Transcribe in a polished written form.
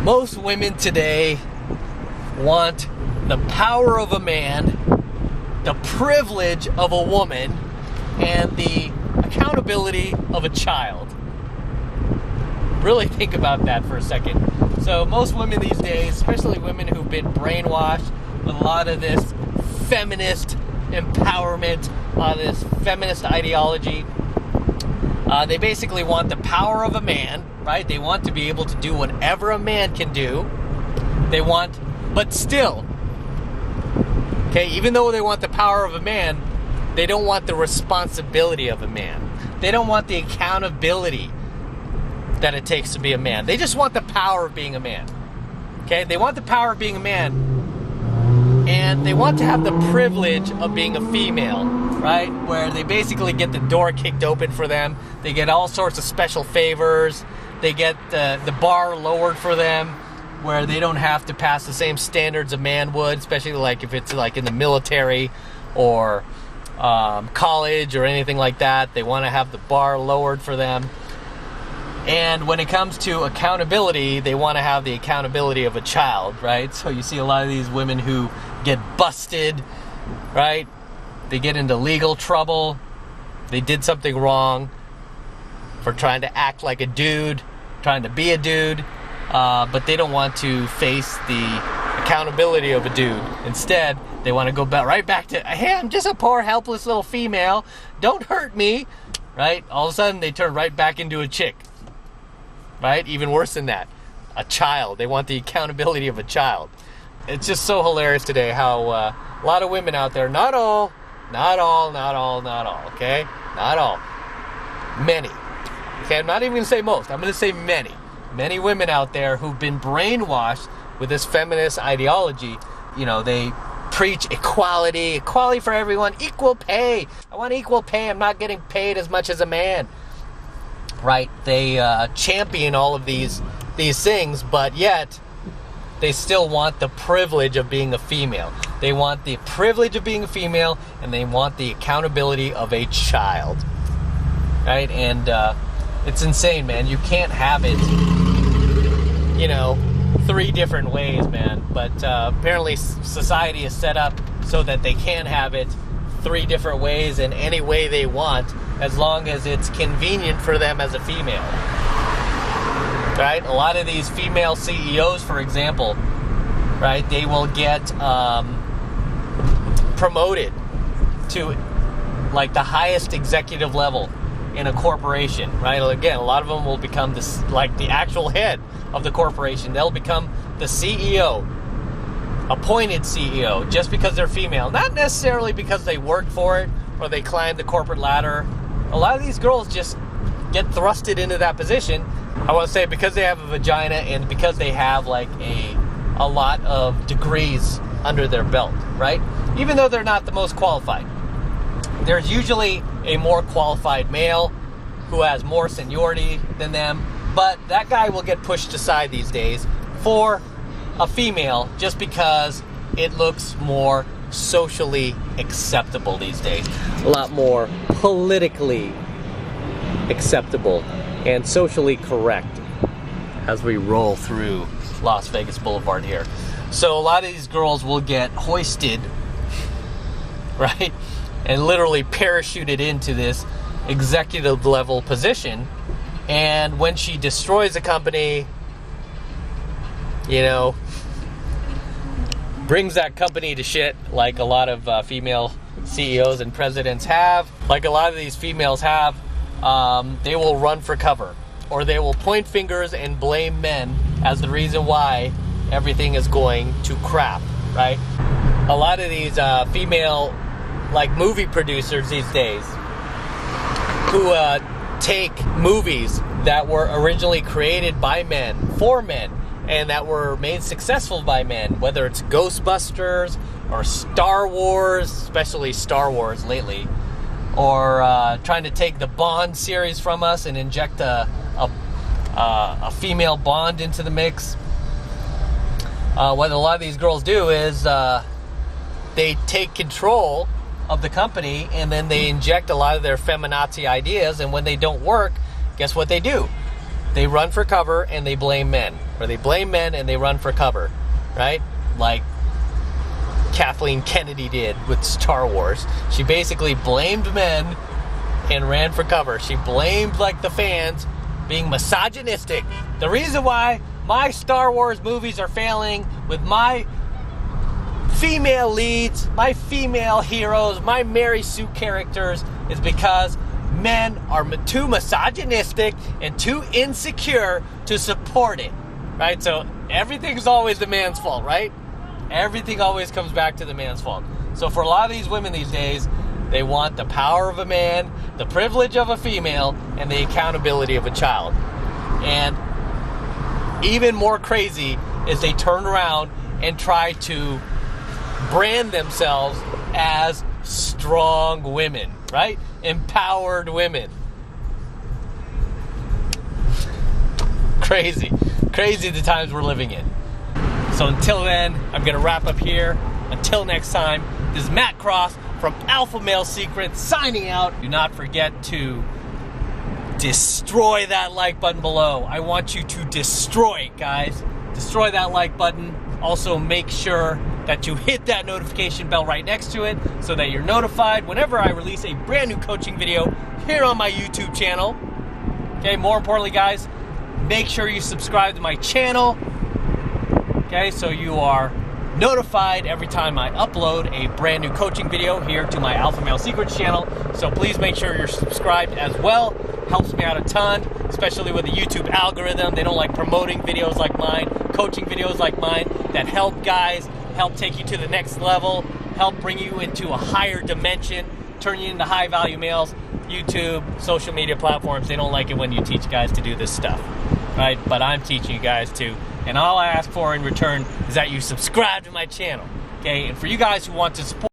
Most women today want the power of a man, the privilege of a woman, and the accountability of a child. Really think about that for a second. So most women these days, especially women who've been brainwashed with a lot of this feminist empowerment, this feminist ideology, they basically want the power of a man, right? They want to be able to do whatever a man can do. But still, okay, even though they want the power of a man, they don't want the responsibility of a man. They don't want the accountability that it takes to be a man. They just want the power of being a man. Okay, they want the power of being a man, and they want to have the privilege of being a female, right? Where they basically get the door kicked open for them. They get all sorts of special favors. They get the bar lowered for them, where they don't have to pass the same standards a man would, especially like if it's like in the military or college or anything like that. They want to have the bar lowered for them. And when it comes to accountability, they want to have the accountability of a child, right? So you see a lot of these women who get busted, right? They get into legal trouble. They did something wrong for trying to act like a dude, trying to be a dude, but they don't want to face the accountability of a dude. Instead, they want to go right back to, hey, I'm just a poor, helpless little female. Don't hurt me, right? All of a sudden, they turn right back into a chick. Right? Even worse than that, a child. They want the accountability of a child. It's just so hilarious today how a lot of women out there, not all, okay? Not all. Many. Okay, I'm not even going to say most. I'm going to say many. Many women out there who've been brainwashed with this feminist ideology. You know, they preach equality for everyone, equal pay. I want equal pay. I'm not getting paid as much as a man. Right, they champion all of these things, but yet they still want the privilege of being a female. They want the privilege of being a female, and they want the accountability of a child. Right, and it's insane, man. You can't have it, three different ways, man. But apparently society is set up so that they can have it three different ways in any way they want, as long as it's convenient for them as a female. Right? A lot of these female CEOs, for example, right, they will get promoted to like the highest executive level in a corporation, right? Again, a lot of them will become the actual head of the corporation. They'll become the CEO, appointed CEO, just because they're female. Not necessarily because they worked for it or they climbed the corporate ladder. A lot of these girls just get thrusted into that position. I want to say because they have a vagina and because they have like a lot of degrees under their belt, right? Even though they're not the most qualified. There's usually a more qualified male who has more seniority than them, but that guy will get pushed aside these days for a female just because it looks more socially acceptable these days. A lot more politically acceptable and socially correct as we roll through Las Vegas Boulevard here. So a lot of these girls will get hoisted, right? And literally parachuted into this executive level position. And when she destroys a company, brings that company to shit, like a lot of female CEOs and presidents have, like a lot of these females have, they will run for cover, or they will point fingers and blame men as the reason why everything is going to crap, right? A lot of these female, like movie producers these days, who take movies that were originally created by men, for men, and that were made successful by men, whether it's Ghostbusters or Star Wars, especially Star Wars lately, or trying to take the Bond series from us and inject a female Bond into the mix. What a lot of these girls do is they take control of the company and then they inject a lot of their feminazi ideas, and when they don't work, guess what they do? they run for cover and they blame men, or they blame men and they run for cover, right? Like Kathleen Kennedy did with Star Wars. She basically blamed men and ran for cover. She blamed like the fans being misogynistic. The reason why my Star Wars movies are failing with my female leads, my female heroes, my Mary Sue characters is because men are too misogynistic and too insecure to support it, right? So everything's always the man's fault, right? Everything always comes back to the man's fault. So for a lot of these women these days, they want the power of a man, the privilege of a female, and the accountability of a child. And even more crazy is they turn around and try to brand themselves as strong women, right? Empowered women. Crazy the times we're living in. So until then, I'm going to wrap up here. Until next time, this is Matt Cross from Alpha Male Secrets signing out. Do not forget to destroy that like button below. I want you to destroy it, guys. Destroy that like button. Also, make sure that you hit that notification bell right next to it so that you're notified whenever I release a brand new coaching video here on my YouTube channel. Okay, more importantly, guys, make sure you subscribe to my channel. Okay, so you are notified every time I upload a brand new coaching video here to my Alpha Male Secrets channel. So please make sure you're subscribed as well. Helps me out a ton, especially with the YouTube algorithm. They don't like promoting videos like mine, coaching videos like mine that help guys, help take you to the next level, help bring you into a higher dimension, turn you into high value males. YouTube, social media platforms, they don't like it when you teach guys to do this stuff, right? But I'm teaching you guys to. And all I ask for in return is that you subscribe to my channel, okay? And for you guys who want to support